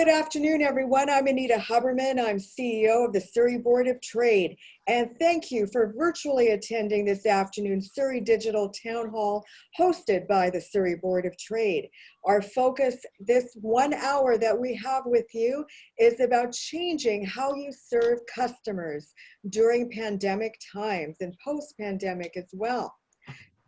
Good afternoon, everyone. I'm Anita Huberman. I'm CEO of the Surrey Board of Trade. And thank you for virtually attending this afternoon's Surrey Digital Town Hall hosted by the Surrey Board of Trade. Our focus this 1 hour that we have with you is about changing how you serve customers during pandemic times and post-pandemic as well.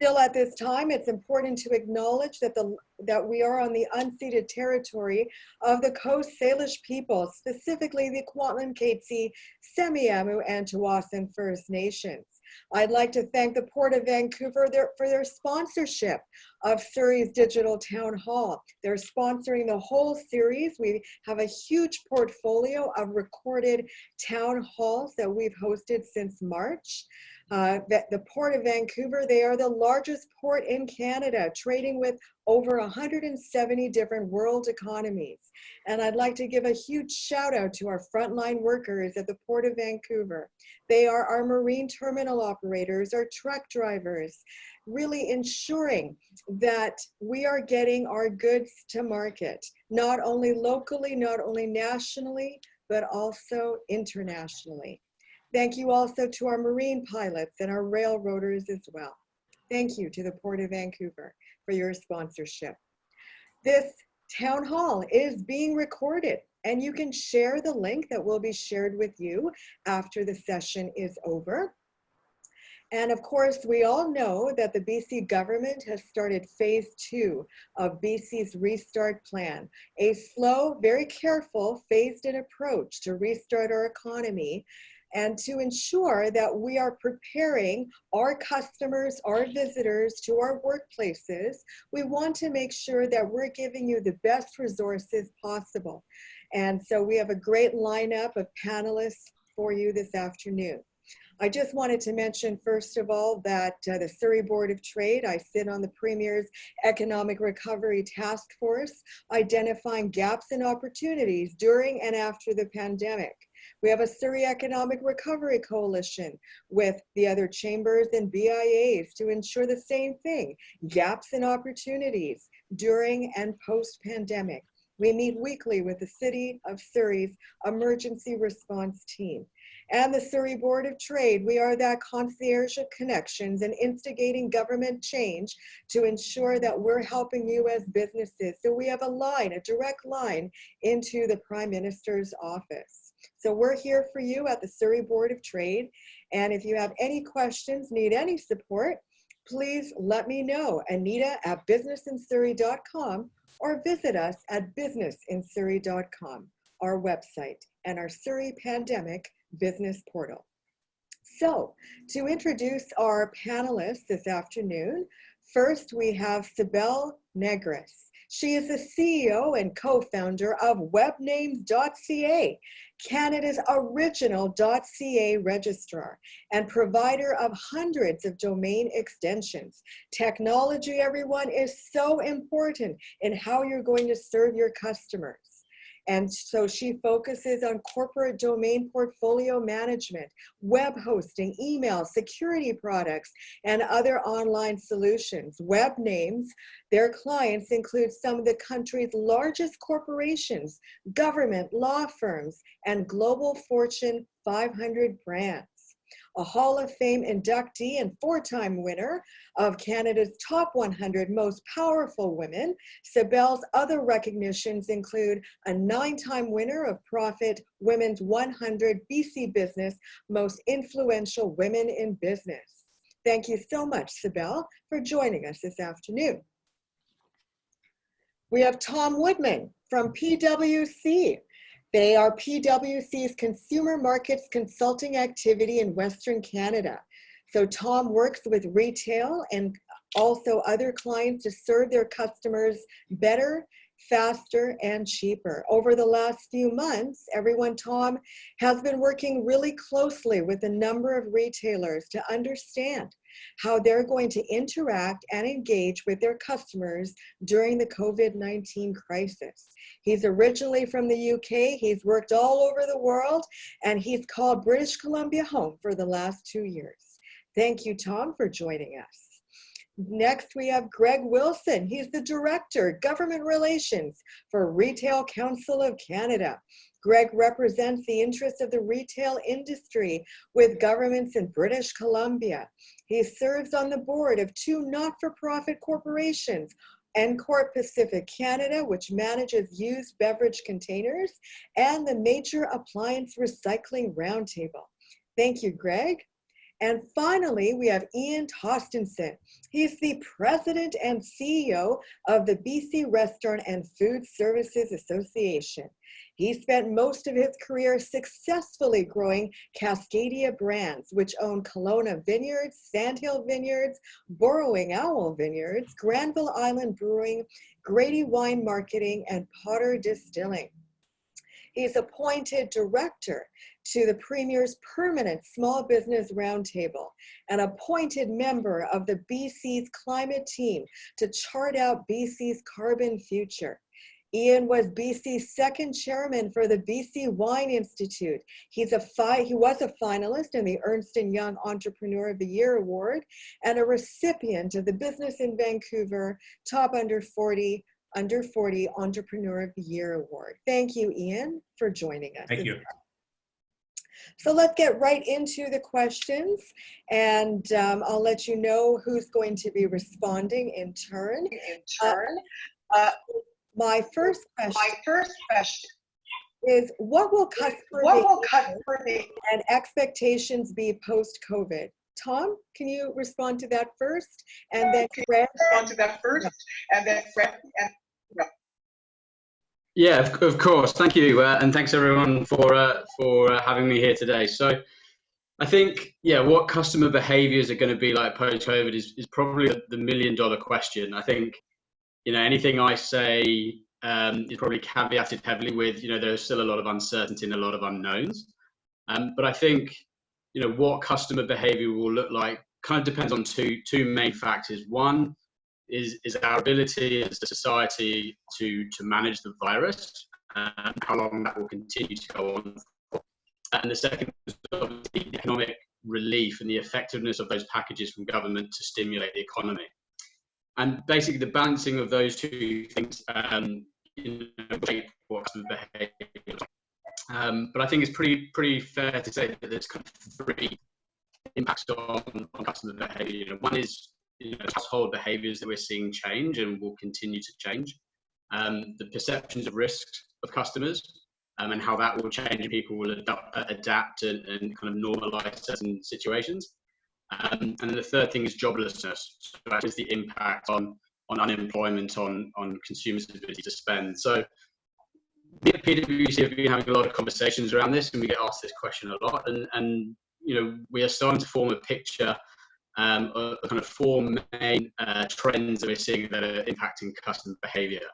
Still at this time, it's important to acknowledge that we are on the unceded territory of the Coast Salish people, specifically the Kwantlen, Katzie, Semiahmoo, and Tostenson First Nations. I'd like to thank the Port of Vancouver for their sponsorship of Surrey's Digital Town Hall. They're sponsoring the whole series. We have a huge portfolio of recorded town halls that we've hosted since March. The Port of Vancouver, they are the largest port in Canada, trading with over 170 different world economies. And I'd like to give a huge shout out to our frontline workers at the Port of Vancouver. They are our marine terminal operators, our truck drivers, really ensuring that we are getting our goods to market, not only locally, not only nationally, but also internationally. Thank you also to our marine pilots and our railroaders as well. Thank you to the Port of Vancouver for your sponsorship. This town hall is being recorded, and you can share the link that will be shared with you after the session is over. And of course, we all know that the BC government has started phase 2 of BC's restart plan, a slow, very careful, phased-in approach to restart our economy and to ensure that we are preparing our customers, our visitors to our workplaces. We want to make sure that we're giving you the best resources possible. And so we have a great lineup of panelists for you this afternoon. I just wanted to mention, first of all, that the Surrey Board of Trade, I sit on the Premier's Economic Recovery Task Force, identifying gaps and opportunities during and after the pandemic. We have a Surrey Economic Recovery Coalition with the other chambers and BIAs to ensure the same thing, gaps and opportunities during and post-pandemic. We meet weekly with the City of Surrey's Emergency Response Team. And the Surrey Board of Trade, we are that concierge of connections and instigating government change to ensure that we're helping you as businesses. So we have a line, a direct line into the Prime Minister's office. So we're here for you at the Surrey Board of Trade. And if you have any questions, need any support, please let me know, Anita@businessinsurrey.com, or visit us at businessinsurrey.com, our website, and our Surrey Pandemic Business Portal. So, to introduce our panelists this afternoon, first we have Cybele Negris. She is the CEO and co-founder of Webnames.ca, Canada's original .ca registrar and provider of hundreds of domain extensions. Technology, everyone, is so important in how you're going to serve your customers. And so she focuses on corporate domain portfolio management, web hosting, email, security products, and other online solutions. Webnames, their clients include some of the country's largest corporations, government, law firms, and global Fortune 500 brands. A Hall of Fame inductee and 4-time winner of Canada's Top 100 Most Powerful Women, Cybele's other recognitions include a 9-time winner of Profit Women's 100 BC Business Most Influential Women in Business. Thank you so much, Cybele, for joining us this afternoon. We have Tom Woodman from PwC. They are PwC's consumer markets consulting activity in Western Canada. So Tom works with retail and also other clients to serve their customers better, faster, and cheaper. Over the last few months, Tom has been working really closely with a number of retailers to understand how they're going to interact and engage with their customers during the COVID-19 crisis. He's originally from the UK, he's worked all over the world, and he's called British Columbia home for the last 2 years. Thank you, Tom, for joining us. Next, we have Greg Wilson. He's the Director, Government Relations for Retail Council of Canada. Greg represents the interests of the retail industry with governments in British Columbia. He serves on the board of two not-for-profit corporations, Encore Pacific Canada, which manages used beverage containers, and the Major Appliance Recycling Roundtable. Thank you, Greg. And finally, we have Ian Tostenson. He's the President and CEO of the BC Restaurant and Food Services Association. He spent most of his career successfully growing Cascadia Brands, which own Kelowna Vineyards, Sandhill Vineyards, Borrowing Owl Vineyards, Granville Island Brewing, Grady Wine Marketing, and Potter Distilling. He's appointed director to the Premier's Permanent Small Business Roundtable, an appointed member of the BC's climate team to chart out BC's carbon future. Ian was BC's second chairman for the BC Wine Institute. He was a finalist in the Ernst & Young Entrepreneur of the Year Award and a recipient of the Business in Vancouver Top Under 40 Entrepreneur of the Year Award. Thank you, Ian, for joining us. Thank you. So let's get right into the questions, and I'll let you know who's going to be responding in turn. My first question is, what will customer behavior and expectations be post-COVID? Tom, can you respond to that first? And then Fred. Yeah, of course. Thank you, and thanks everyone for having me here today. So, I think what customer behaviours are going to be like post-COVID is probably the million-dollar question. I think anything I say is probably caveated heavily with there's still a lot of uncertainty and a lot of unknowns. But I think what customer behaviour will look like kind of depends on two main factors. One is our ability as a society to manage the virus, and how long that will continue to go on for. And the second is obviously the economic relief and the effectiveness of those packages from government to stimulate the economy. And basically the balancing of those two things shape what customer behaviour. But I think it's pretty fair to say that there's kind of three impacts on customer behaviour. One is household behaviours that we're seeing change and will continue to change. The perceptions of risks of customers and how that will change. People will adapt and kind of normalise certain situations. And then the third thing is joblessness. So that is the impact on unemployment, on consumers' ability to spend. So we at PwC have been having a lot of conversations around this, and we get asked this question a lot. And we are starting to form a picture of kind of four main trends that we're seeing that are impacting customer behaviour.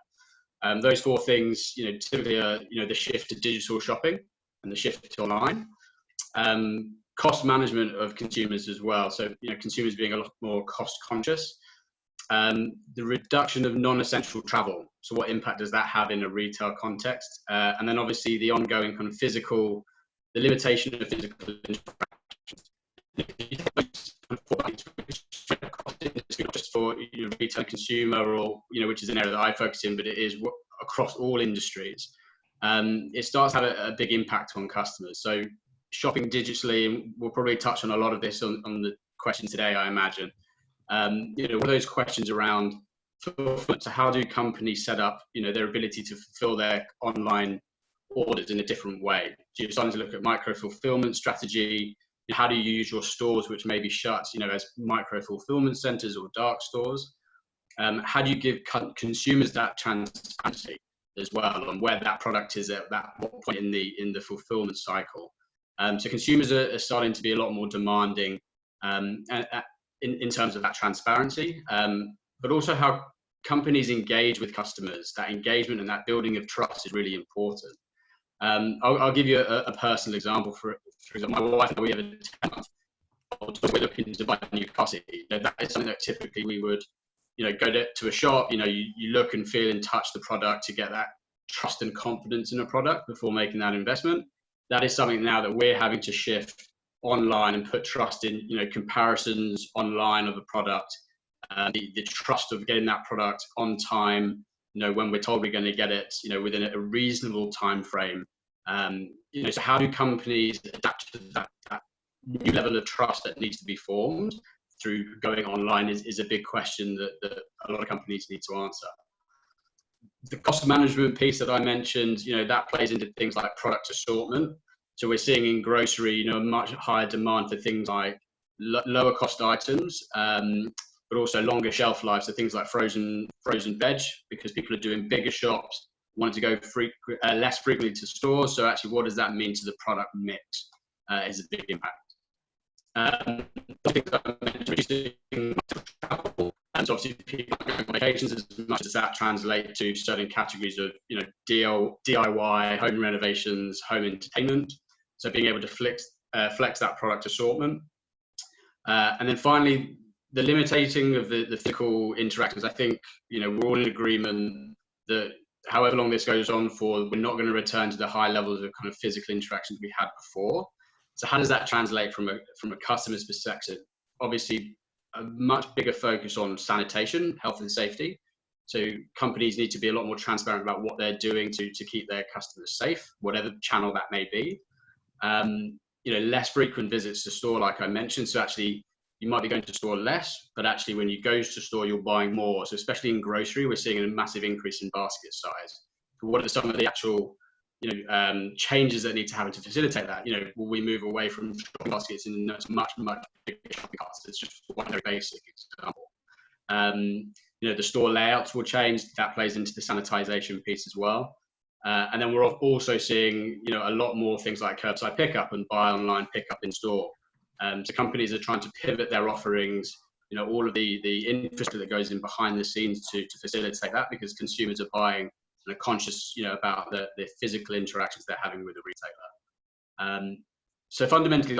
Those four things, typically are the shift to digital shopping and the shift to online. Cost management of consumers as well. So consumers being a lot more cost conscious. The reduction of non-essential travel. So what impact does that have in a retail context? And then obviously the ongoing kind of the limitation of physical interactions. Not just for retail consumer or which is an area that I focus in, but it is across all industries. It starts to have a big impact on customers. So shopping digitally, and we'll probably touch on a lot of this on the question today, I imagine. One of those questions around fulfillment. So how do companies set up their ability to fulfill their online orders in a different way? So you're starting to look at micro fulfillment strategy. How do you use your stores, which may be shut, as micro fulfillment centers or dark stores? How do you give consumers that transparency as well on where that product is at what point in the fulfillment cycle? So consumers are starting to be a lot more demanding in terms of that transparency, but also how companies engage with customers. That engagement and that building of trust is really important. I'll give you a personal example. For example, my wife and I, we have a 10-month-old, we're looking to buy a new car seat. That is something that typically we would, go to a shop. You look and feel and touch the product to get that trust and confidence in a product before making that investment. That is something now that we're having to shift online and put trust in, comparisons online of a product the trust of getting that product on time, when we're told we're going to get it, within a reasonable time frame. So how do companies adapt to that new level of trust that needs to be formed through going online is a big question that a lot of companies need to answer. The cost management piece that I mentioned, that plays into things like product assortment. So we're seeing in grocery, a much higher demand for things like lower cost items, but also longer shelf life. So things like frozen veg, because people are doing bigger shops, wanting to go less frequently to stores. So actually, what does that mean to the product mix? Is a big impact. And obviously, people are going on vacations, as much as that translate to certain categories of, DIY, home renovations, home entertainment. So being able to flex that product assortment. And then finally, the limiting of the physical interactions. I think, we're all in agreement that however long this goes on for, we're not going to return to the high levels of kind of physical interactions we had before. So how does that translate from a customer's perspective? Obviously, a much bigger focus on sanitation, health and safety. So companies need to be a lot more transparent about what they're doing to keep their customers safe, whatever channel that may be. Less frequent visits to store, like I mentioned. So actually, you might be going to store less, but actually when you go to store, you're buying more. So especially in grocery, we're seeing a massive increase in basket size. What are some of the actual changes that need to happen to facilitate that? Will we move away from shopping baskets and much bigger shopping carts? It's just one very basic example. The store layouts will change. That plays into the sanitization piece as well. And then we're also seeing, a lot more things like curbside pickup and buy online, pick up in store. So companies are trying to pivot their offerings, all of the infrastructure that goes in behind the scenes to facilitate that, because consumers are buying and are conscious, about the physical interactions they're having with the retailer. So fundamentally,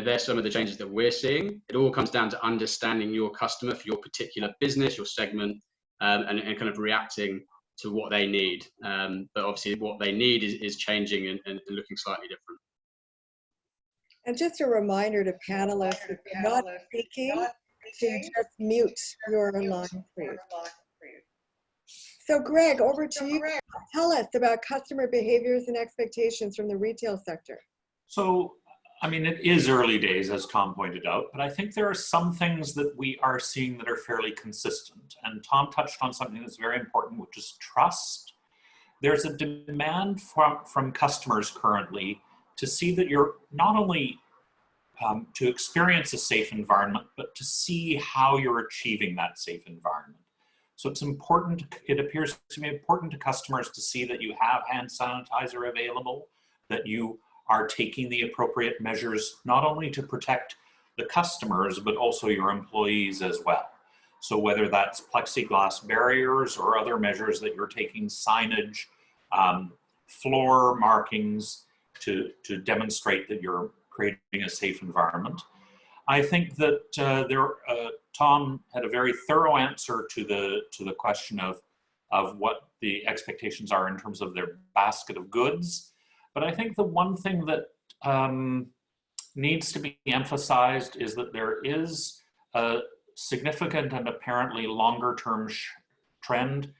there's some of the changes that we're seeing. It all comes down to understanding your customer for your particular business, your segment, and kind of reacting to what they need. But obviously what they need is changing and looking slightly different. And just a reminder to panelists, if you're not speaking, to just mute your line, please. So Greg, over to you. Tell us about customer behaviors and expectations from the retail sector. So, it is early days, as Tom pointed out, but I think there are some things that we are seeing that are fairly consistent. And Tom touched on something that's very important, which is trust. There's a demand from customers currently to see that you're not only to experience a safe environment, but to see how you're achieving that safe environment. So it's important, it appears to be important to customers to see that you have hand sanitizer available, that you are taking the appropriate measures, not only to protect the customers, but also your employees as well. So whether that's plexiglass barriers or other measures that you're taking, signage, floor markings to demonstrate that you're creating a safe environment. I think that Tom had a very thorough answer to the question of what the expectations are in terms of their basket of goods. But I think the one thing that needs to be emphasized is that there is a significant and apparently longer-term trend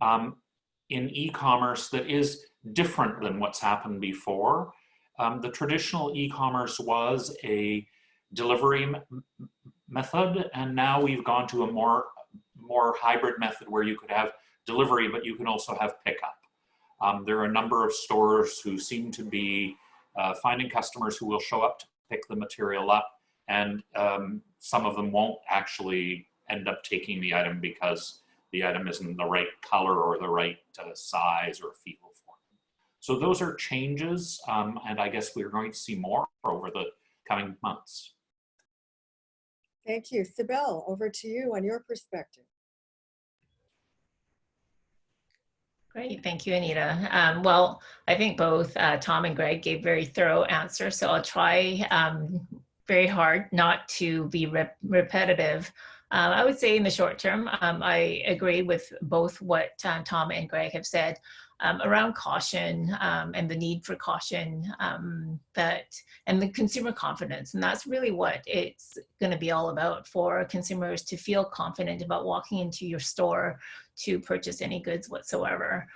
in e-commerce that is different than what's happened before. The traditional e-commerce was a delivery method, and now we've gone to a more hybrid method where you could have delivery, but you can also have pickup. There are a number of stores who seem to be finding customers who will show up to pick the material up, and some of them won't actually end up taking the item because the item isn't the right color or the right size or feel for them. So those are changes, and I guess we're going to see more over the coming months. Thank you. Cybele, over to you on your perspective. Great, thank you, Anita. Well, I think both Tom and Greg gave very thorough answers, so I'll try very hard not to be repetitive. I would say in the short term, I agree with both what Tom and Greg have said. around caution and the need for caution and the consumer confidence. And that's really what it's going to be all about, for consumers to feel confident about walking into your store to purchase any goods whatsoever.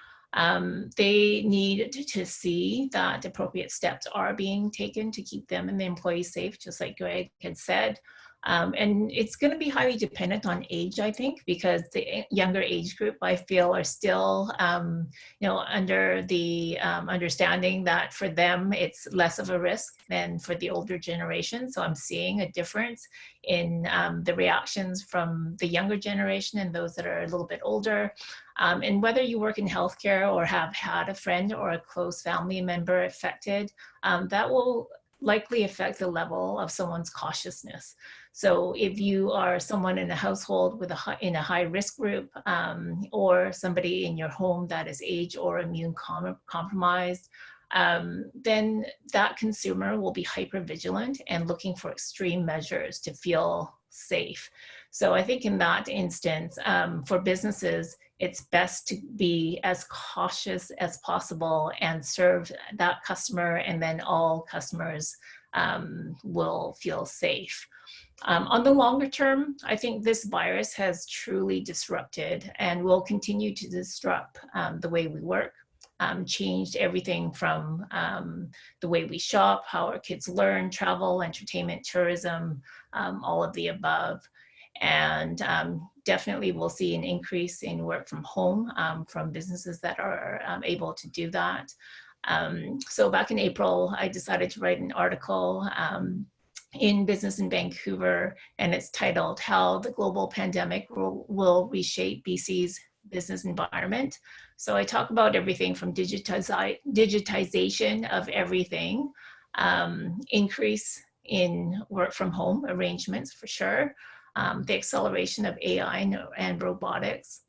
They need to see that appropriate steps are being taken to keep them and the employees safe, just like Greg had said. And it's going to be highly dependent on age, I think, because the younger age group, I feel, are still, under the understanding that for them, it's less of a risk than for the older generation. So I'm seeing a difference in the reactions from the younger generation and those that are a little bit older. And whether you work in healthcare or have had a friend or a close family member affected, that will likely affect the level of someone's cautiousness. So if you are someone in a household with in a high risk group, or somebody in your home that is age or immune compromised, then that consumer will be hyper vigilant and looking for extreme measures to feel safe. So I think in that instance, for businesses, it's best to be as cautious as possible and serve that customer, and then all customers will feel safe. On the longer term, I think this virus has truly disrupted and will continue to disrupt the way we work, changed everything from the way we shop, how our kids learn, travel, entertainment, tourism, all of the above. And definitely we'll see an increase in work from home from businesses that are able to do that. So back in April, I decided to write an article in Business in Vancouver, and it's titled "How the Global Pandemic Will Reshape BC's Business Environment." So I talk about everything from digitization of everything, increase in work from home arrangements for sure, the acceleration of AI and robotics,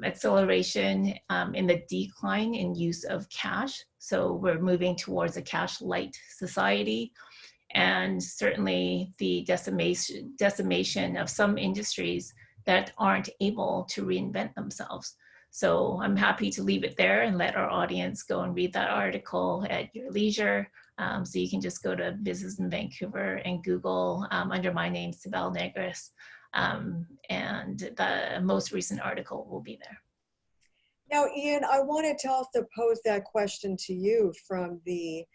acceleration in the decline in use of cash. So we're moving towards a cash light society, and certainly the decimation of some industries that aren't able to reinvent themselves. So I'm happy to leave it there and let our audience go and read that article at your leisure. So you can just go to Business in Vancouver and Google under my name, Cybele Negris, and the most recent article will be there. Now, Ian, I wanted to also pose that question to you from the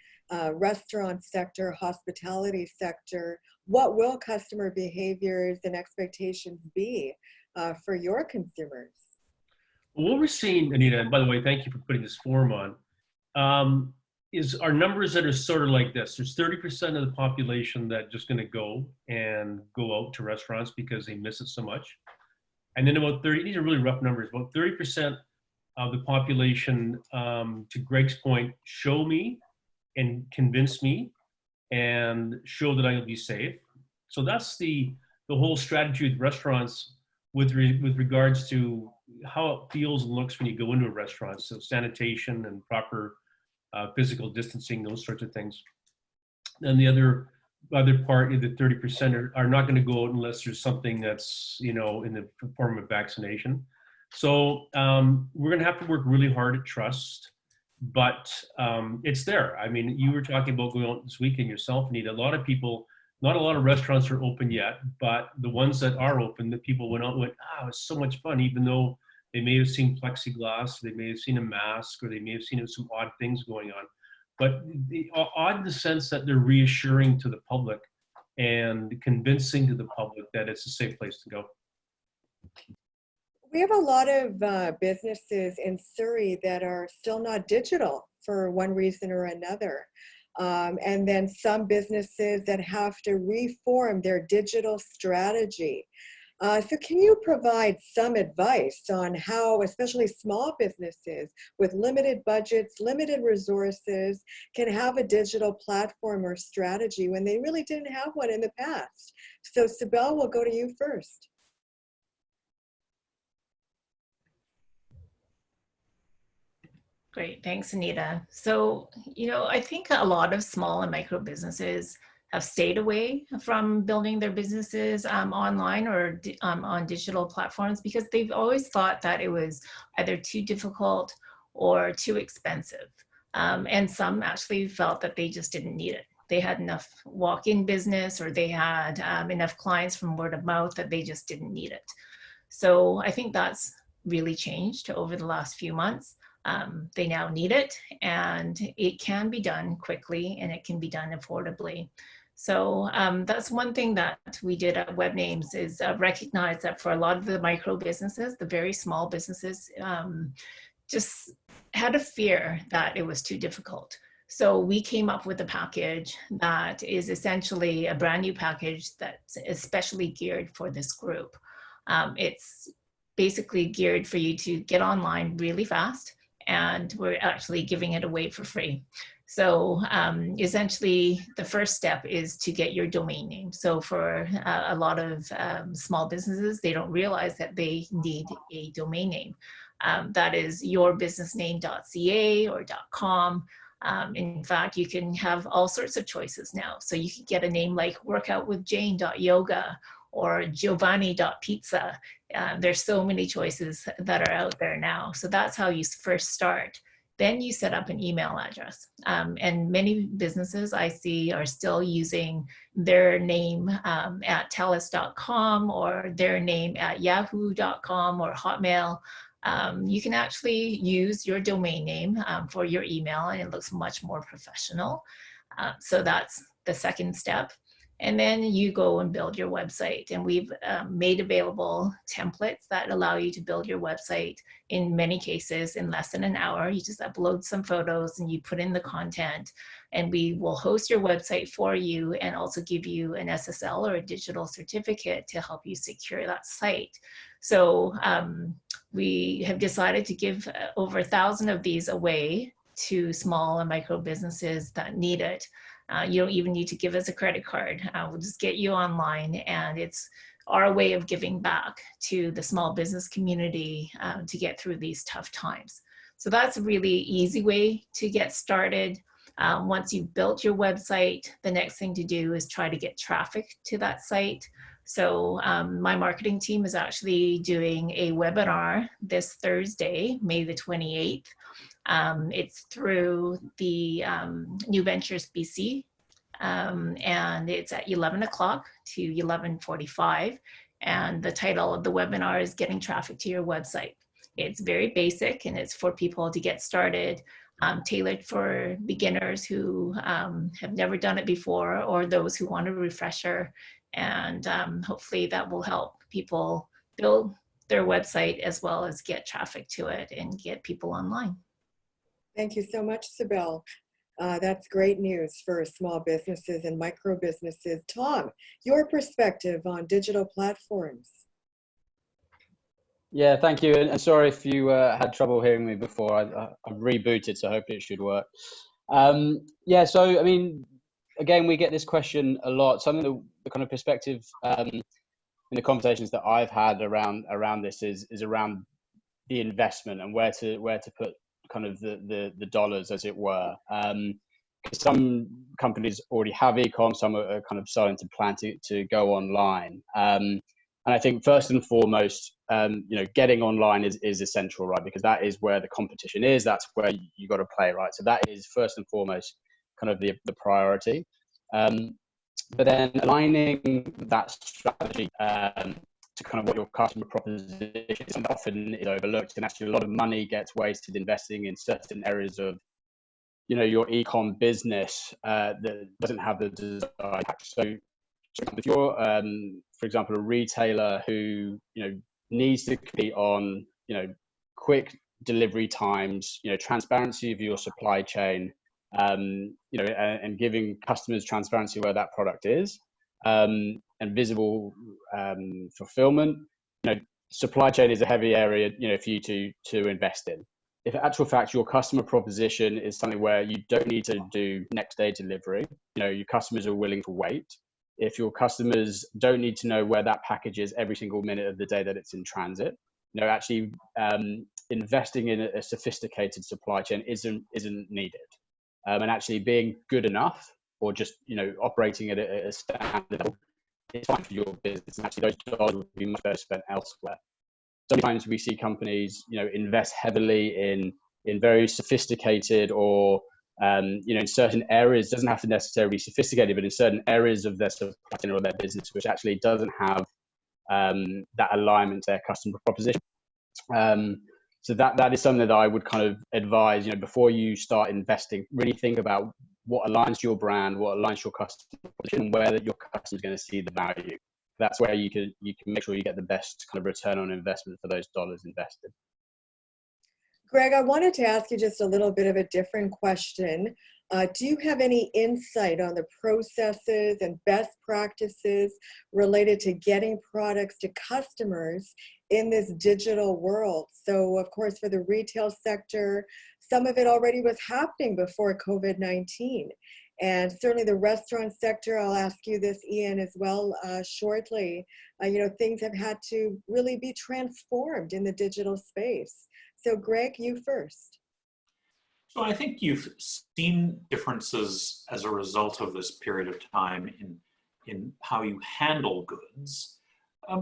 restaurant sector, hospitality sector. What will customer behaviors and expectations be for your consumers? Well, what we're seeing, Anita, and by the way, thank you for putting this forum on, is our numbers that are sort of like this. There's 30% of the population that just going to go out to restaurants because they miss it so much. And then about 30, these are really rough numbers, about 30% of the population, to Greg's point, show me and convince me and show that I'll be safe. So that's the whole strategy with restaurants with regards to how it feels and looks when you go into a restaurant. So sanitation and proper physical distancing, those sorts of things. And the other part, the 30% are not going to go out unless there's something that's, in the form of vaccination. So we're going to have to work really hard at trust, but it's there. I mean, you were talking about going out this weekend yourself, Anita. Not a lot of restaurants are open yet, but the ones that are open, the people went out and went, it was so much fun, even though they may have seen plexiglass, they may have seen a mask, or they may have seen some odd things going on. But odd in the sense that they're reassuring to the public and convincing to the public that it's a safe place to go. We have a lot of businesses in Surrey that are still not digital for one reason or another. And then some businesses that have to reform their digital strategy. So can you provide some advice on how, especially small businesses with limited budgets, limited resources, can have a digital platform or strategy when they really didn't have one in the past? So Cybele, we'll go to you first. Great, thanks, Anita. So, I think a lot of small and micro businesses have stayed away from building their businesses online or on digital platforms because they've always thought that it was either too difficult or too expensive. And some actually felt that they just didn't need it. They had enough walk-in business, or they had enough clients from word of mouth that they just didn't need it. So I think that's really changed over the last few months. They now need it, and it can be done quickly, and it can be done affordably. So that's one thing that we did at Webnames, is recognize that for a lot of the micro businesses, the very small businesses, just had a fear that it was too difficult. So we came up with a package that is essentially a brand new package that's especially geared for this group. It's basically geared for you to get online really fast, and we're actually giving it away for free. So essentially, the first step is to get your domain name. So for a lot of small businesses, they don't realize that they need a domain name. That is yourbusinessname.ca or .com. In fact, you can have all sorts of choices now. So you can get a name like workoutwithjane.yoga or giovanni.pizza. There's so many choices that are out there now. So that's how you first start. Then you set up an email address. And many businesses I see are still using their name at telus.com or their name at yahoo.com or Hotmail. You can actually use your domain name for your email, and it looks much more professional. So that's the second step. And then you go and build your website. And we've made available templates that allow you to build your website in many cases in less than an hour. You just upload some photos and you put in the content, and we will host your website for you and also give you an SSL or a digital certificate to help you secure that site. So we have decided to give over 1,000 of these away to small and micro businesses that need it. You don't even need to give us a credit card. We'll just get you online, and it's our way of giving back to the small business community to get through these tough times. So that's a really easy way to get started. Once you've built your website, the next thing to do is try to get traffic to that site. So my marketing team is actually doing a webinar this Thursday, May the 28th. It's through the New Ventures BC, and it's at 11 o'clock to 11:45. And the title of the webinar is Getting Traffic to Your Website. It's very basic, and it's for people to get started, tailored for beginners who have never done it before, or those who want a refresher. And hopefully that will help people build their website as well as get traffic to it and get people online. Thank you so much, Cybele. That's great news for small businesses and micro businesses. Tom, your perspective on digital platforms. Yeah, thank you. And sorry if you had trouble hearing me before. I've rebooted, so hopefully it should work. Yeah, so I mean, again, we get this question a lot. Some of the kind of perspective in the conversations that I've had around this is around the investment and where to put kind of the dollars, as it were. Some companies already have e-com, some are kind of starting to plan to go online. And I think first and foremost, getting online is essential, right? Because that is where the competition is. That's where you got to play, right? So that is first and foremost kind of the priority. But then aligning that strategy to kind of what your customer proposition is, often is overlooked, and actually a lot of money gets wasted investing in certain areas of your e-com business that doesn't have the desired impact. So if you're for example a retailer who needs to compete on quick delivery times, transparency of your supply chain, and giving customers transparency where that product is, and visible fulfillment, supply chain is a heavy area for you to invest in. If in actual fact your customer proposition is something where you don't need to do next day delivery, your customers are willing to wait. If your customers don't need to know where that package is every single minute of the day that it's in transit, actually investing in a sophisticated supply chain isn't needed. And actually being good enough, or just operating at a standard level, is fine for your business. And actually those dollars would be much better spent elsewhere. Sometimes we see companies invest heavily in in very sophisticated or in certain areas, doesn't have to necessarily be sophisticated, but in certain areas of their supply chain or their business, which actually doesn't have that alignment to their customer proposition. So that is something that I would kind of advise, before you start investing, really think about what aligns to your brand, what aligns to your customer proposition, and where that your customer is going to see the value. That's where you can make sure you get the best kind of return on investment for those dollars invested. Greg, I wanted to ask you just a little bit of a different question. Do you have any insight on the processes and best practices related to getting products to customers in this digital world? So, of course, for the retail sector, some of it already was happening before COVID-19. And certainly the restaurant sector, I'll ask you this, Ian, as well shortly. Things have had to really be transformed in the digital space. So Greg, you first. So I think you've seen differences as a result of this period of time in how you handle goods,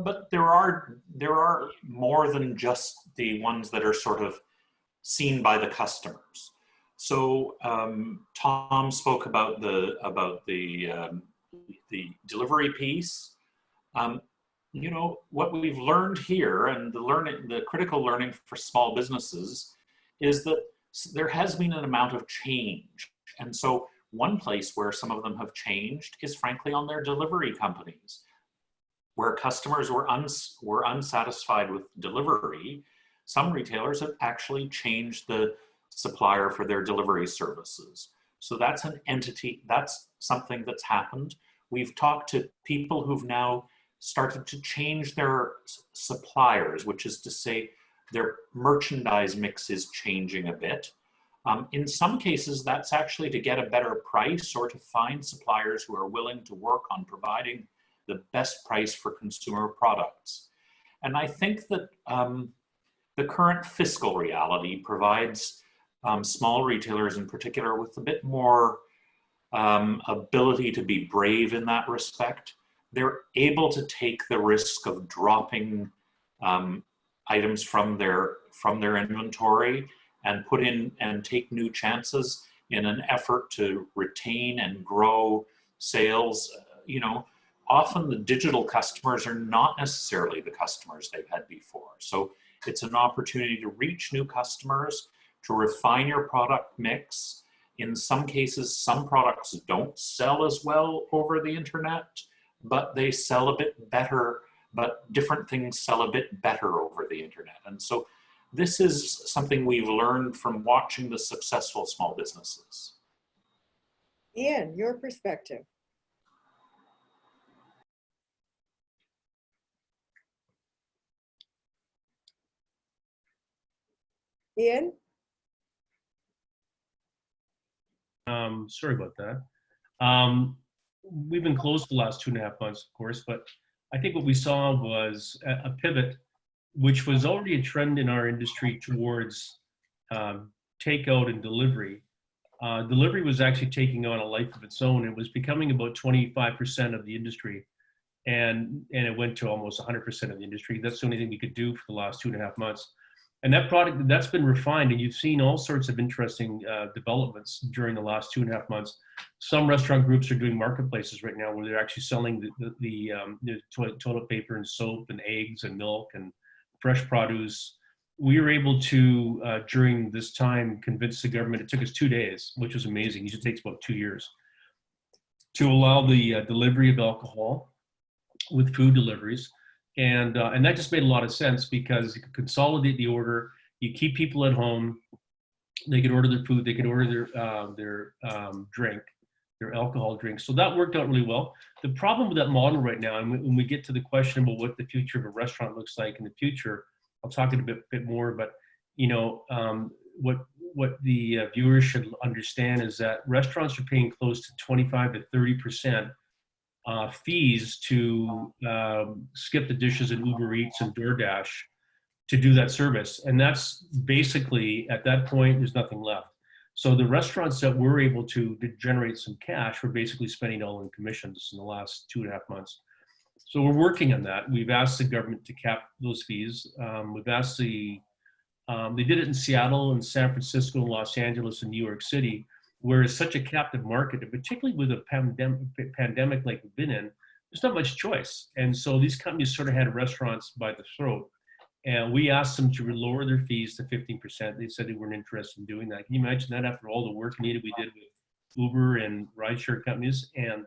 but there are more than just the ones that are sort of seen by the customers. So Tom spoke about the delivery piece. What we've learned here, and the critical learning for small businesses, is that there has been an amount of change. And so one place where some of them have changed is frankly on their delivery companies, where customers were unsatisfied with delivery. Some retailers have actually changed the supplier for their delivery services. So that's an entity, that's something that's happened. We've talked to people who've now started to change their suppliers, which is to say their merchandise mix is changing a bit. In some cases, that's actually to get a better price or to find suppliers who are willing to work on providing the best price for consumer products. And I think that the current fiscal reality provides small retailers in particular with a bit more ability to be brave in that respect. They're able to take the risk of dropping items from their inventory and put in and take new chances in an effort to retain and grow sales. Often the digital customers are not necessarily the customers they've had before. So it's an opportunity to reach new customers, to refine your product mix. In some cases, some products don't sell as well over the internet, but they sell a bit better, but different things sell a bit better over the internet. And so this is something we've learned from watching the successful small businesses. Ian, your perspective. Ian? Sorry about that. We've been closed the last 2.5 months, of course, but I think what we saw was a pivot, which was already a trend in our industry towards takeout and delivery. Delivery was actually taking on a life of its own. It was becoming about 25% of the industry, and it went to almost 100% of the industry. That's the only thing we could do for the last 2.5 months. And that product, that's been refined, and you've seen all sorts of interesting developments during the last 2.5 months. Some restaurant groups are doing marketplaces right now where they're actually selling the toilet paper and soap and eggs and milk and fresh produce. We were able to, during this time, convince the government, it took us 2 days, which was amazing. Usually takes about 2 years, to allow the delivery of alcohol with food deliveries. And that just made a lot of sense because you could consolidate the order, you keep people at home, they could order their food, they could order their drink, their alcohol drink. So that worked out really well. The problem with that model right now, and when we get to the question about what the future of a restaurant looks like in the future, I'll talk a bit more, but what the viewers should understand is that restaurants are paying close to 25 to 30% fees to skip the dishes in Uber Eats and DoorDash to do that service. And that's basically, at that point, there's nothing left. So the restaurants that were able to generate some cash were basically spending all in commissions in the last 2.5 months. So we're working on that. We've asked the government to cap those fees. We've asked the They did it in Seattle and San Francisco, Los Angeles, and New York City, where it's such a captive market, and particularly with a pandemic like we've been in, there's not much choice. And so these companies sort of had restaurants by the throat. And we asked them to lower their fees to 15%. They said they weren't interested in doing that. Can you imagine that after all the work needed we did with Uber and rideshare companies? And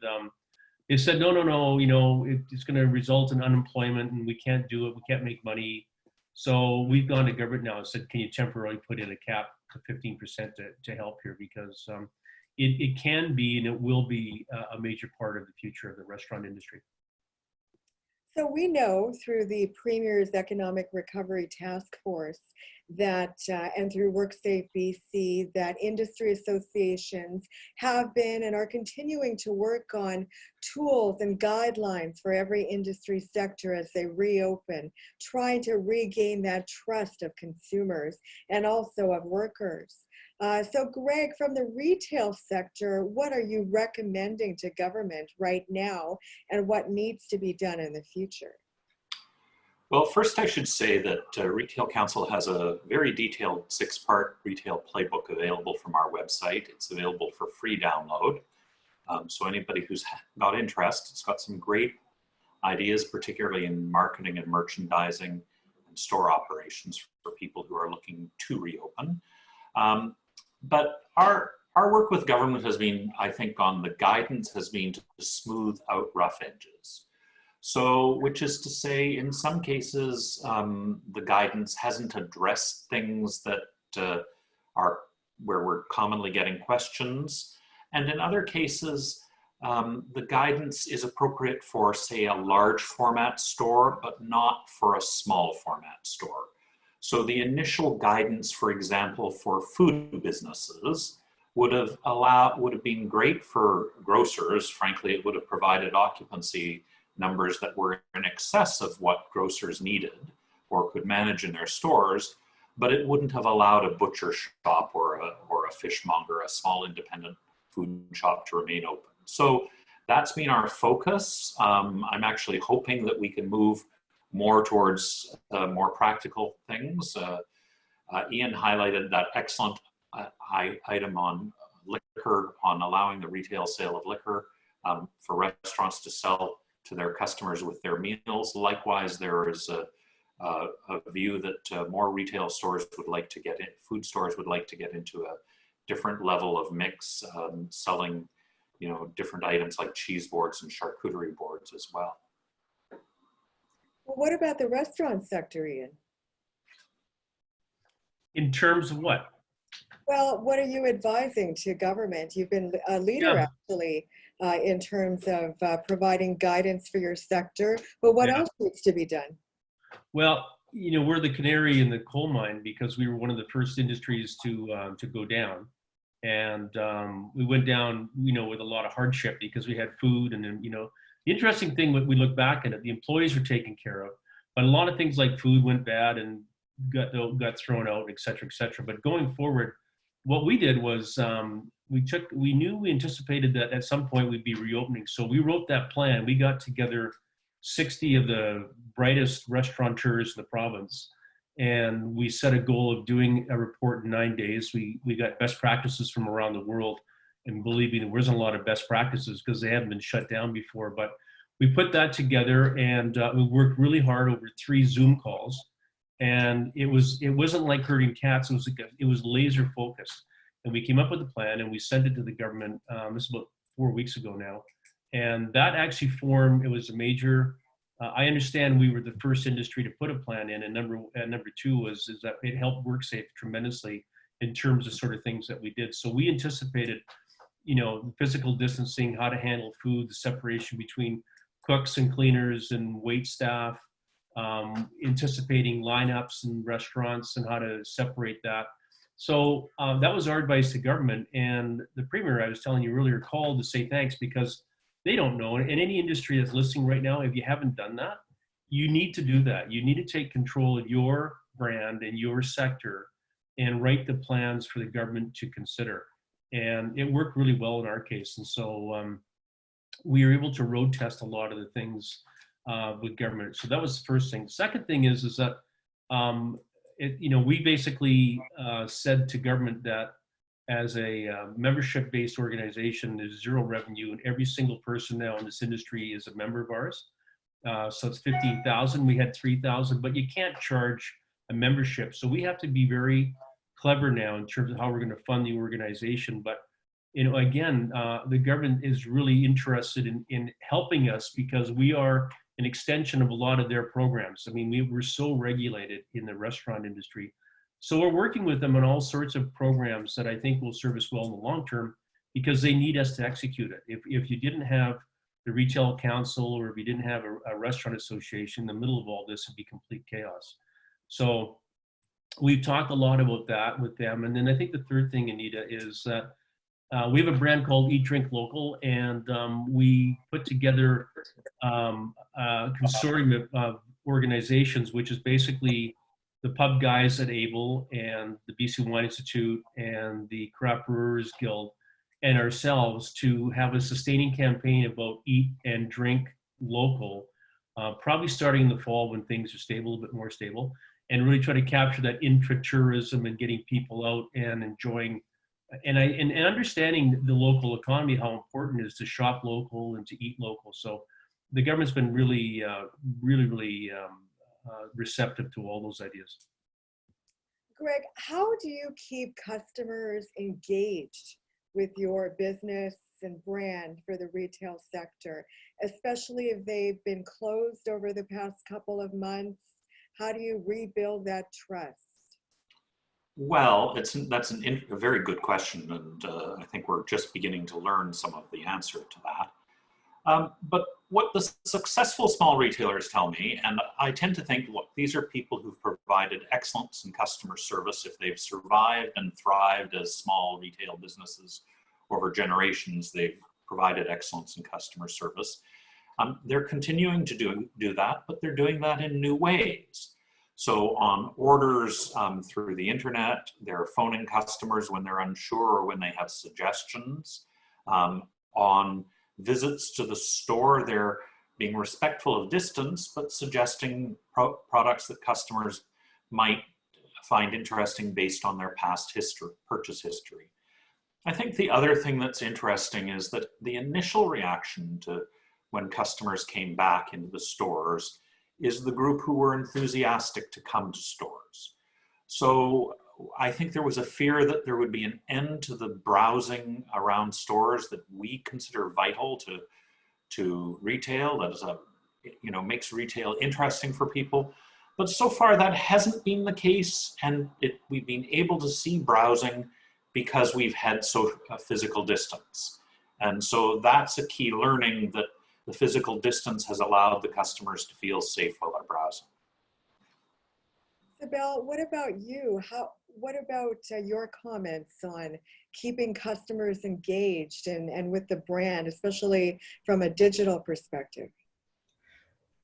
they said, no, it's going to result in unemployment and we can't do it. We can't make money. So we've gone to government now and said, can you temporarily put in a cap to 15% to help here? Because it can be and it will be a major part of the future of the restaurant industry. So we know through the Premier's Economic Recovery Task Force that, and through WorkSafe BC, that industry associations have been and are continuing to work on tools and guidelines for every industry sector as they reopen, trying to regain that trust of consumers and also of workers. So Greg, from the retail sector, what are you recommending to government right now and what needs to be done in the future? Well, first I should say that Retail Council has a very detailed 6-part retail playbook available from our website. It's available for free download. So anybody who's got interest, it's got some great ideas, particularly in marketing and merchandising and store operations for people who are looking to reopen. But our work with government has been, I think, on the guidance has been to smooth out rough edges. So, which is to say, in some cases, the guidance hasn't addressed things that are where we're commonly getting questions. And in other cases, the guidance is appropriate for, say, a large format store, but not for a small format store. So the initial guidance, for example, for food businesses would have been great for grocers. Frankly, it would have provided occupancy numbers that were in excess of what grocers needed or could manage in their stores, but it wouldn't have allowed a butcher shop or a fishmonger, a small independent food shop, to remain open. So that's been our focus. I'm actually hoping that we can move more towards more practical things. Ian highlighted that excellent item on liquor, on allowing the retail sale of liquor for restaurants to sell to their customers with their meals. Likewise, there is a view that more retail stores would like to get in, food stores would like to get into a different level of mix, selling, different items like cheese boards and charcuterie boards as well. Well, what about the restaurant sector, Ian? In terms of what? Well, what are you advising to government? You've been a leader, actually, in terms of providing guidance for your sector, but what else needs to be done? Well, we're the canary in the coal mine because we were one of the first industries to go down. And we went down, with a lot of hardship because we had food. And then, the interesting thing when we look back at it, the employees were taken care of, but a lot of things like food went bad and got thrown out, et cetera, et cetera. But going forward, what we did was we anticipated that at some point we'd be reopening. So we wrote that plan. We got together 60 of the brightest restaurateurs in the province. And we set a goal of doing a report in 9 days. We got best practices from around the world. And believe me, there wasn't a lot of best practices because they hadn't been shut down before. But we put that together and we worked really hard over 3 Zoom calls. And it wasn't like herding cats. It was laser focused. And we came up with a plan and we sent it to the government. This is about 4 weeks ago now. And that actually formed, it was a major, I understand we were the first industry to put a plan in, and number 2 is that it helped WorkSafe tremendously in terms of sort of things that we did. So we anticipated, physical distancing, how to handle food, the separation between cooks and cleaners and wait staff, anticipating lineups in restaurants and how to separate that. So that was our advice to government. And the Premier, I was telling you earlier, called to say thanks because they don't know. And any industry that's listening right now, if you haven't done that, you need to do that. You need to take control of your brand and your sector and write the plans for the government to consider. And it worked really well in our case. And so we were able to road test a lot of the things with government. So that was the first thing. Second thing is that we basically said to government that as a membership-based organization, there's zero revenue, and every single person now in this industry is a member of ours. So it's 15,000. We had 3,000, but you can't charge a membership. So we have to be very clever now in terms of how we're going to fund the organization. But again, the government is really interested in helping us because we are an extension of a lot of their programs. I mean, we're so regulated in the restaurant industry. So we're working with them on all sorts of programs that I think will serve us well in the long term because they need us to execute it. If you didn't have the retail council or if you didn't have a restaurant association, in the middle of all this would be complete chaos. So we've talked a lot about that with them. And then I think the third thing, Anita, is that we have a brand called Eat Drink Local, and we put together a consortium of organizations, which is basically the pub guys at Able and the BC Wine Institute and the Craft Brewers Guild and ourselves to have a sustaining campaign about eat and drink local, probably starting in the fall when things are stable, a bit more stable, and really try to capture that intra-tourism and getting people out and enjoying and understanding the local economy, how important it is to shop local and to eat local. So the government's been really receptive to all those ideas. Greg, how do you keep customers engaged with your business and brand for the retail sector, especially if they've been closed over the past couple of months? How do you rebuild that trust? Well, that's a very good question, and I think we're just beginning to learn some of the answer to that. But what the successful small retailers tell me, and I tend to think, look, these are people who've provided excellence in customer service. If they've survived and thrived as small retail businesses over generations, they've provided excellence in customer service. They're continuing to do that, but they're doing that in new ways. So on orders through the internet, they're phoning customers when they're unsure or when they have suggestions. On visits to the store, they're being respectful of distance, but suggesting products that customers might find interesting based on their past purchase history. I think the other thing that's interesting is that the initial reaction to when customers came back into the stores is the group who were enthusiastic to come to stores. So I think there was a fear that there would be an end to the browsing around stores that we consider vital to retail, that is makes retail interesting for people. But so far that hasn't been the case, and we've been able to see browsing because we've had physical distance. And so that's a key learning, that the physical distance has allowed the customers to feel safe while they're browsing. Cybele, what about you? What about your comments on keeping customers engaged and with the brand, especially from a digital perspective?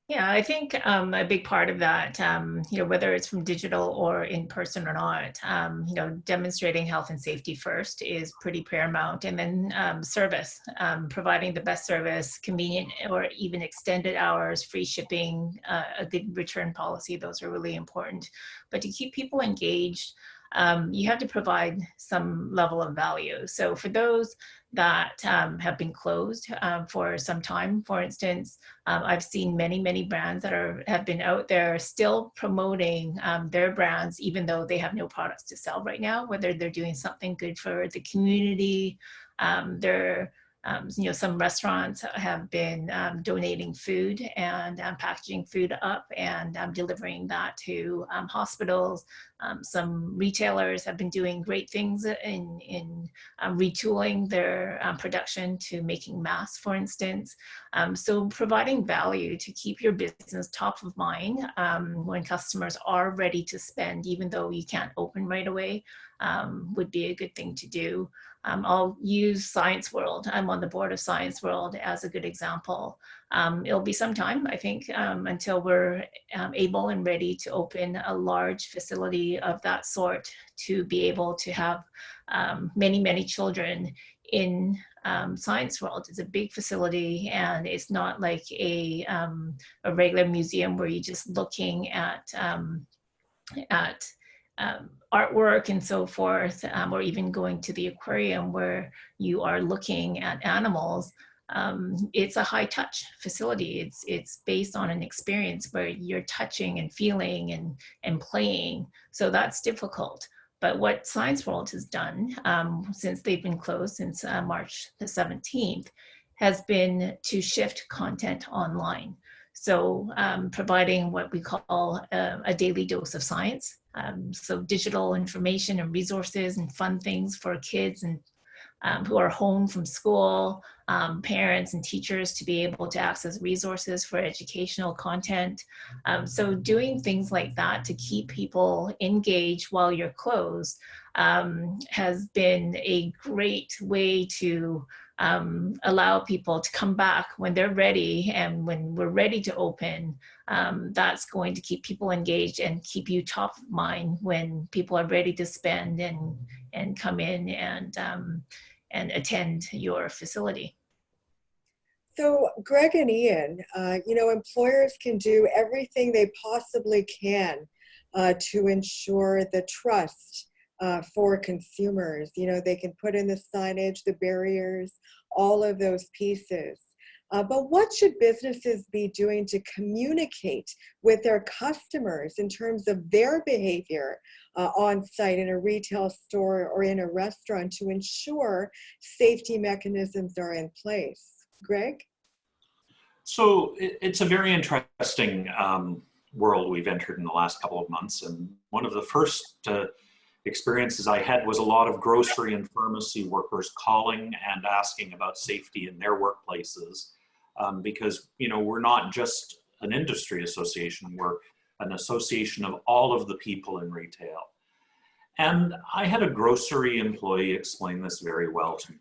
Yeah, I think a big part of that, whether it's from digital or in person or not, demonstrating health and safety first is pretty paramount. And then service, providing the best service, convenient or even extended hours, free shipping, a good return policy, those are really important. But to keep people engaged, you have to provide some level of value. So for those that have been closed for some time, for instance, I've seen many brands that have been out there still promoting their brands, even though they have no products to sell right now, whether they're doing something good for the community. Some restaurants have been donating food and packaging food up and delivering that to hospitals. Some retailers have been doing great things in retooling their production to making masks, for instance. So providing value to keep your business top of mind when customers are ready to spend, even though you can't open right away, would be a good thing to do. I'll use Science World. I'm on the board of Science World as a good example. It'll be some time, I think, until we're able and ready to open a large facility of that sort to be able to have many children in Science World. It's a big facility, and it's not like a regular museum where you're just looking at artwork and so forth, or even going to the aquarium where you are looking at animals, it's a high touch facility. It's based on an experience where you're touching and feeling and playing. So that's difficult. But what Science World has done since they've been closed since March the 17th has been to shift content online. So providing what we call a daily dose of science. So digital information and resources and fun things for kids and who are home from school, parents and teachers to be able to access resources for educational content. So doing things like that to keep people engaged while you're closed has been a great way to allow people to come back when they're ready, and when we're ready to open, that's going to keep people engaged and keep you top of mind when people are ready to spend and come in and attend your facility. So Greg and Ian, employers can do everything they possibly can to ensure the trust for consumers. They can put in the signage, the barriers, all of those pieces. But what should businesses be doing to communicate with their customers in terms of their behavior on site in a retail store or in a restaurant to ensure safety mechanisms are in place? Greg? So it's a very interesting world we've entered in the last couple of months. And one of the first experiences I had was a lot of grocery and pharmacy workers calling and asking about safety in their workplaces. Because, we're not just an industry association, we're an association of all of the people in retail. And I had a grocery employee explain this very well to me.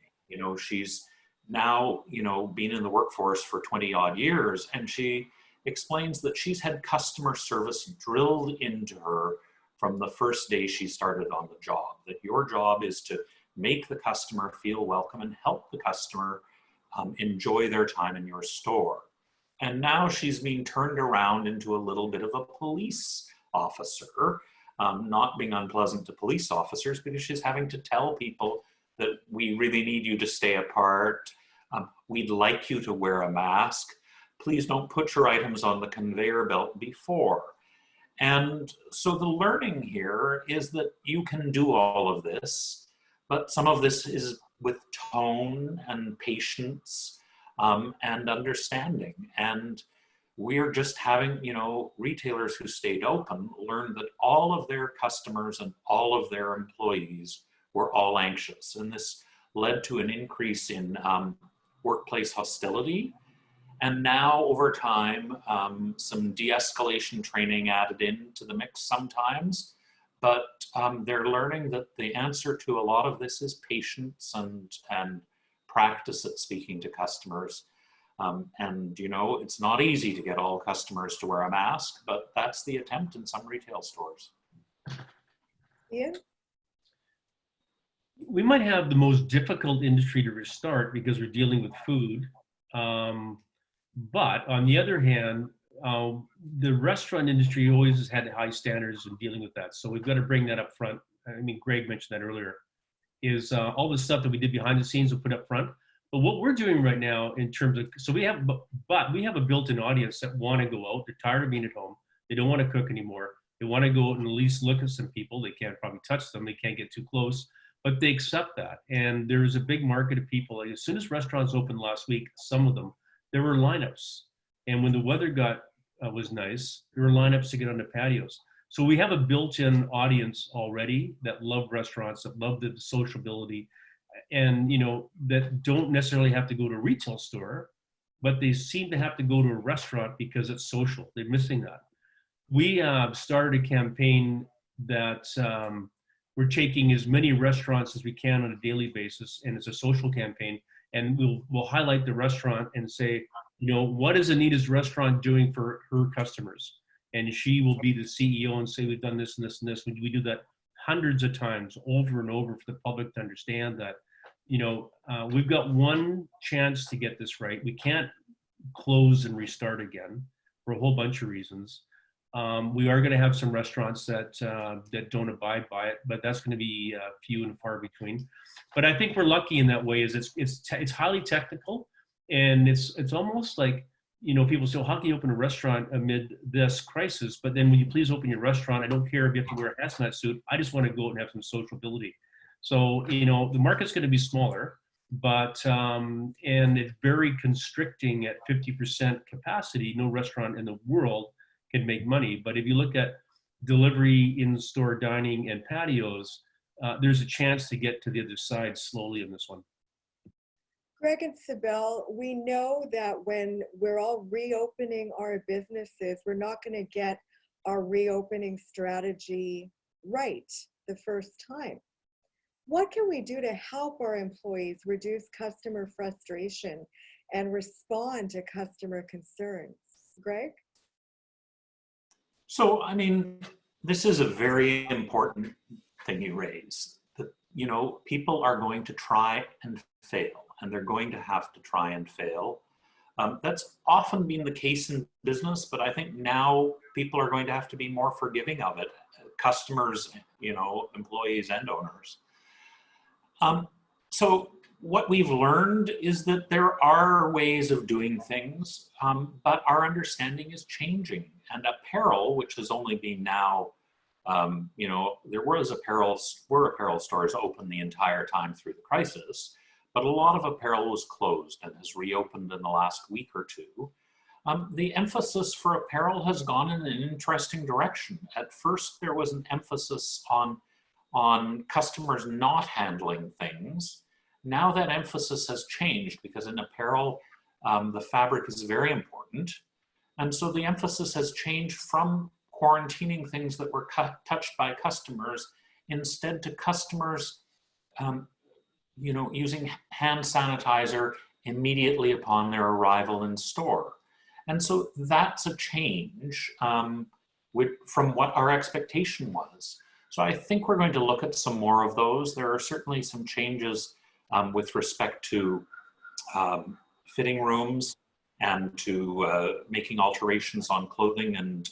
She's now, been in the workforce for 20 odd years, and she explains that she's had customer service drilled into her from the first day she started on the job, that your job is to make the customer feel welcome and help the customer enjoy their time in your store. And now she's being turned around into a little bit of a police officer, not being unpleasant to police officers, because she's having to tell people that we really need you to stay apart. We'd like you to wear a mask. Please don't put your items on the conveyor belt before. And so the learning here is that you can do all of this, but some of this is with tone and patience and understanding. And we're just having, retailers who stayed open learn that all of their customers and all of their employees were all anxious. And this led to an increase in workplace hostility. And now over time, some de-escalation training added into the mix sometimes. But they're learning that the answer to a lot of this is patience and practice at speaking to customers. It's not easy to get all customers to wear a mask, but that's the attempt in some retail stores. Yeah. We might have the most difficult industry to restart because we're dealing with food. But on the other hand, the restaurant industry always has had high standards in dealing with that. So we've got to bring that up front. I mean, Greg mentioned that earlier, is all the stuff that we did behind the scenes we'll put up front. But what we're doing right now in terms of, so we have a built-in audience that want to go out. They're tired of being at home. They don't want to cook anymore. They want to go out and at least look at some people. They can't probably touch them. They can't get too close, but they accept that. And there's a big market of people. As soon as restaurants opened last week, some of them, there were lineups. And when the weather was nice, there were lineups to get on the patios. So we have a built-in audience already that love restaurants, that love the sociability, and that don't necessarily have to go to a retail store, but they seem to have to go to a restaurant because it's social. They're missing that. We started a campaign that we're taking as many restaurants as we can on a daily basis, and it's a social campaign. And we'll highlight the restaurant and say, what is Anita's restaurant doing for her customers? And she will be the CEO and say, we've done this and this and this. We do that hundreds of times over and over for the public to understand that, we've got one chance to get this right. We can't close and restart again for a whole bunch of reasons. We are going to have some restaurants that don't abide by it, but that's going to be few and far between. But I think we're lucky in that way. Is it's highly technical, and it's almost like, people say, well, how can you open a restaurant amid this crisis? But then when you please open your restaurant, I don't care if you have to wear a hazmat suit. I just want to go out and have some sociability. So, the market's going to be smaller, but, and it's very constricting at 50% capacity. No restaurant in the world can make money. But if you look at delivery, in-store dining, and patios, there's a chance to get to the other side slowly in this one. Greg and Cybele, we know that when we're all reopening our businesses, we're not going to get our reopening strategy right the first time. What can we do to help our employees reduce customer frustration and respond to customer concerns? Greg? So, this is a very important thing you raise. That, people are going to try and fail, and they're going to have to try and fail. That's often been the case in business, but I think now people are going to have to be more forgiving of it. Customers, employees and owners. So what we've learned is that there are ways of doing things, but our understanding is changing. And apparel, which has only been now, there were apparel stores open the entire time through the crisis, but a lot of apparel was closed and has reopened in the last week or two. The emphasis for apparel has gone in an interesting direction. At first, there was an emphasis on customers not handling things. Now that emphasis has changed, because in apparel, the fabric is very important. And so the emphasis has changed from quarantining things that were touched by customers, instead to customers using hand sanitizer immediately upon their arrival in store. And so that's a change from what our expectation was. So I think we're going to look at some more of those. There are certainly some changes with respect to fitting rooms and to making alterations on clothing and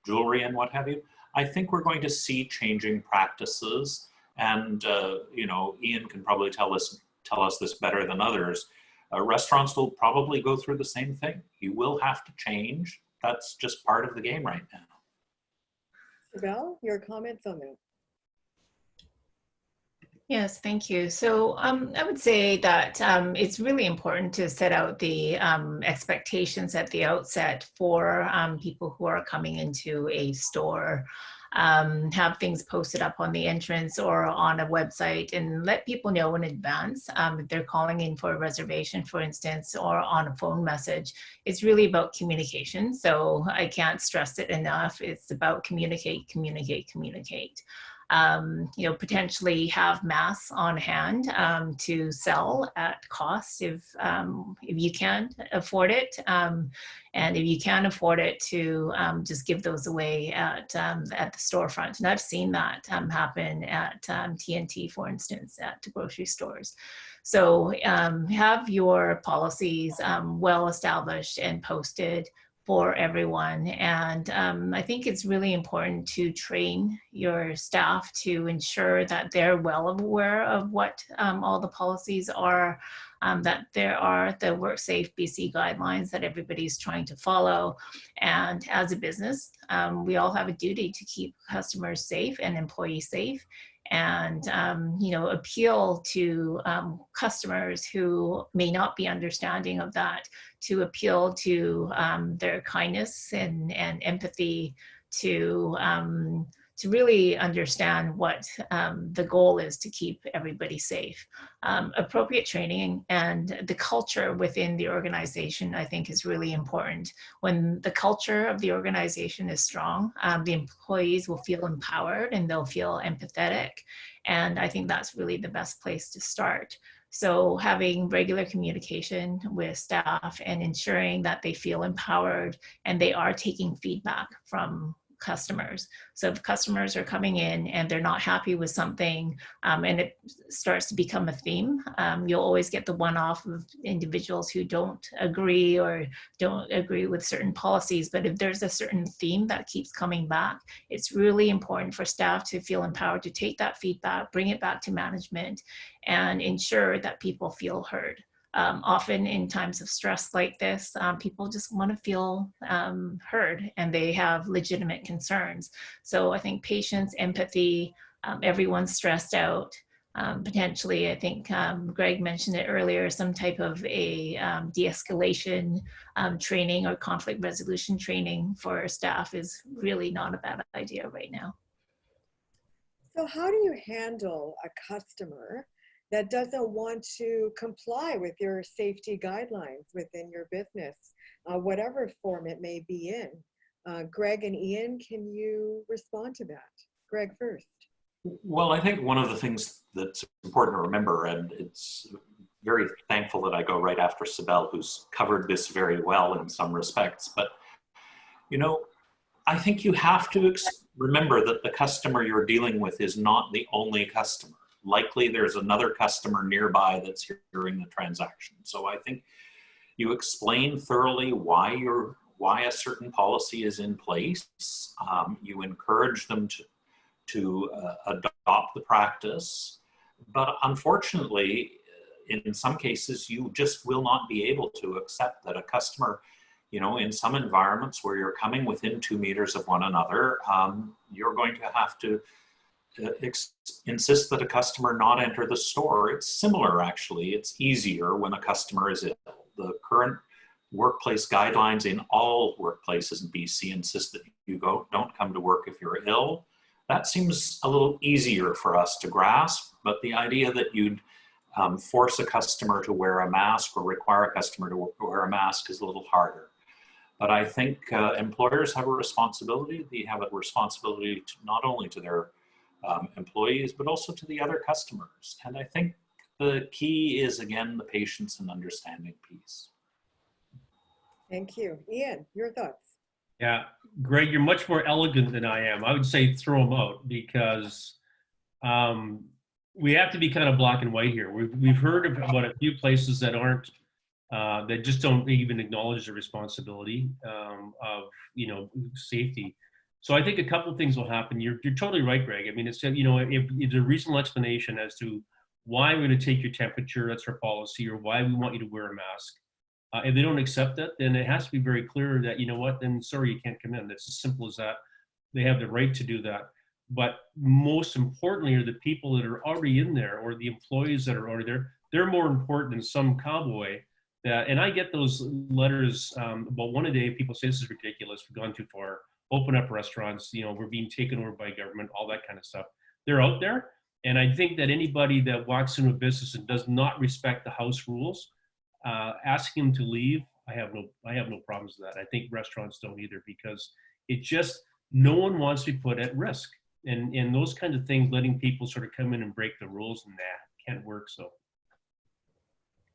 jewelry and what have you. I think we're going to see changing practices, and Ian can probably tell us this better than others. Restaurants will probably go through the same thing. You will have to change. That's just part of the game right now. Cybele, your comments on that? Yes, thank you. So I would say that it's really important to set out the expectations at the outset for people who are coming into a store. Have things posted up on the entrance or on a website, and let people know in advance if they're calling in for a reservation, for instance, or on a phone message. It's really about communication. So I can't stress it enough. It's about communicate, communicate, communicate. Potentially have masks on hand to sell at cost if you can afford it, and if you can afford it, to just give those away at the storefront. And I've seen that happen at TNT, for instance, at grocery stores. So have your policies well established and posted for everyone. And I think it's really important to train your staff to ensure that they're well aware of what all the policies are, that there are the WorkSafe BC guidelines that everybody's trying to follow. And as a business, we all have a duty to keep customers safe and employees safe, and appeal to customers who may not be understanding of that, to appeal to their kindness and empathy, to really understand what the goal is to keep everybody safe. Appropriate training and the culture within the organization, I think, is really important. When the culture of the organization is strong, the employees will feel empowered and they'll feel empathetic. And I think that's really the best place to start. So having regular communication with staff and ensuring that they feel empowered and they are taking feedback from customers. So if customers are coming in and they're not happy with something, and it starts to become a theme, you'll always get the one-off of individuals who don't agree or don't agree with certain policies. But if there's a certain theme that keeps coming back, it's really important for staff to feel empowered to take that feedback, bring it back to management, and ensure that people feel heard. Often in times of stress like this, people just want to feel heard, and they have legitimate concerns. So I think patience, empathy, everyone's stressed out. Potentially, I think Greg mentioned it earlier, some type of a de-escalation training or conflict resolution training for staff is really not a bad idea right now. So how do you handle a customer that doesn't want to comply with your safety guidelines within your business, whatever form it may be in? Greg and Ian, can you respond to that? Greg first. Well, I think one of the things that's important to remember, and it's very thankful that I go right after Cybele, who's covered this very well in some respects, but you know, I think you have to remember that the customer you're dealing with is not the only customer. Likely there's another customer nearby that's hearing the transaction. So I think you explain thoroughly why a certain policy is in place. You encourage them to adopt the practice. But unfortunately, in some cases, you just will not be able to accept that a customer, you know, in some environments where you're coming within 2 meters of one another, you're going to have to insist that a customer not enter the store. It's similar, actually. It's easier when a customer is ill. The current workplace guidelines in all workplaces in BC insist that you don't come to work if you're ill. That seems a little easier for us to grasp, but the idea that you'd force a customer to wear a mask or require a customer to wear a mask is a little harder. But I think employers have a responsibility. They have a responsibility to not only to their employees, but also to the other customers. And I think the key is, again, the patience and understanding piece. Thank you. Ian, your thoughts? Yeah, Greg, you're much more elegant than I am. I would say throw them out, because we have to be kind of black and white here. We've heard about a few places that aren't, that just don't even acknowledge the responsibility of, you know, safety. So I think a couple of things will happen. You're totally right, Greg. I mean, it's, you know, if it's a reasonable explanation as to why we're going to take your temperature, that's our policy, or why we want you to wear a mask. If they don't accept that, then it has to be very clear that, you know what, then sorry, you can't come in. It's as simple as that. They have the right to do that. But most importantly are the people that are already in there, or the employees that are already there. They're more important than some cowboy. And I get those letters about one a day. People say, this is ridiculous, we've gone too far. Open up restaurants, you know, we're being taken over by government, all that kind of stuff. They're out there. And I think that anybody that walks into a business and does not respect the house rules, asking them to leave, I have no problems with that. I think restaurants don't either, because it just, no one wants to be put at risk. And those kinds of things, letting people sort of come in and break the rules, nah, can't work. So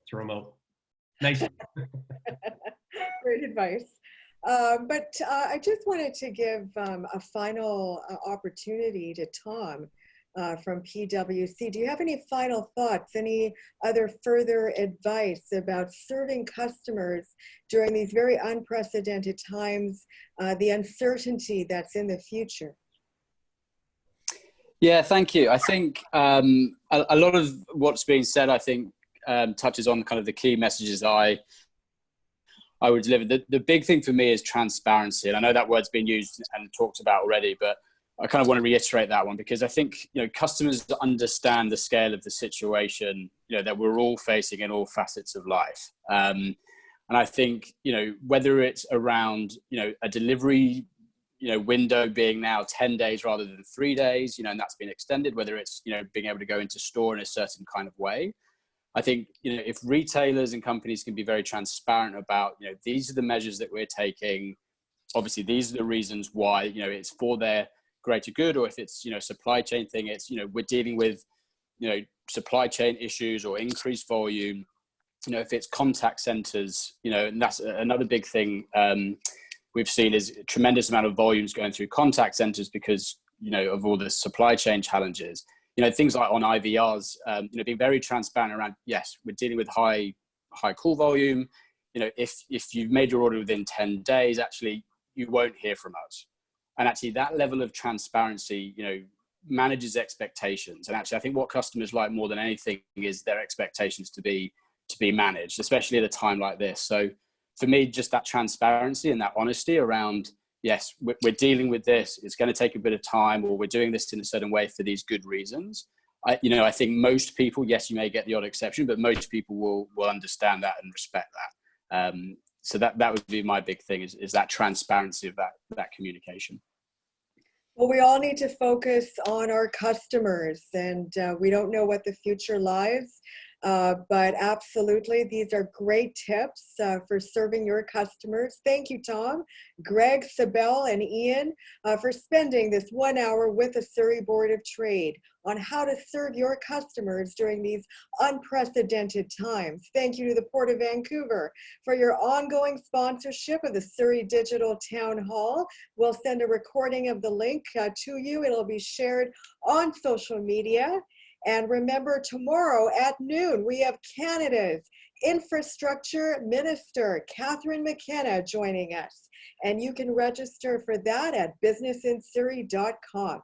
throw them out. Nice. Great advice. But I just wanted to give a final opportunity to Tom from PwC. Do you have any final thoughts, any other further advice about serving customers during these very unprecedented times, the uncertainty that's in the future? Yeah, thank you. I think a lot of what's being said, I think, touches on kind of the key messages that I would deliver. The big thing for me is transparency. And I know that word's been used and talked about already, but I kind of want to reiterate that one, because I think, you know, customers understand the scale of the situation, you know, that we're all facing in all facets of life. And I think, you know, whether it's around, you know, a delivery, you know, window being now 10 days rather than 3 days, you know, and that's been extended, whether it's, you know, being able to go into store in a certain kind of way. I think, you know, if retailers and companies can be very transparent about, you know, these are the measures that we're taking, obviously these are the reasons why, you know, it's for their greater good, or if it's, you know, supply chain thing, it's, you know, we're dealing with, you know, supply chain issues or increased volume, you know, if it's contact centers, you know, and that's another big thing we've seen is a tremendous amount of volumes going through contact centers because, of all the supply chain challenges. Things like on IVRs, being very transparent around, yes, we're dealing with high call volume. If you've made your order within 10 days, actually, you won't hear from us. And actually that level of transparency, manages expectations. And actually, I think what customers like more than anything is their expectations to be managed, especially at a time like this. So for me, just that transparency and that honesty around, yes, we're dealing with this, it's going to take a bit of time, or we're doing this in a certain way for these good reasons. I think most people, yes, you may get the odd exception, but most people will understand that and respect that. So that would be my big thing is that transparency of that communication. Well, we all need to focus on our customers, and we don't know what the future lies, but absolutely, these are great tips for serving your customers. Thank you, Tom, Greg, Cybele, and Ian for spending this 1 hour with the Surrey Board of Trade on how to serve your customers during these unprecedented times. Thank you to the Port of Vancouver for your ongoing sponsorship of the Surrey Digital Town Hall. We'll send a recording of the link to you. It'll be shared on social media. And remember, tomorrow at noon, we have Canada's Infrastructure Minister, Catherine McKenna, joining us. And you can register for that at businessinsurrey.com.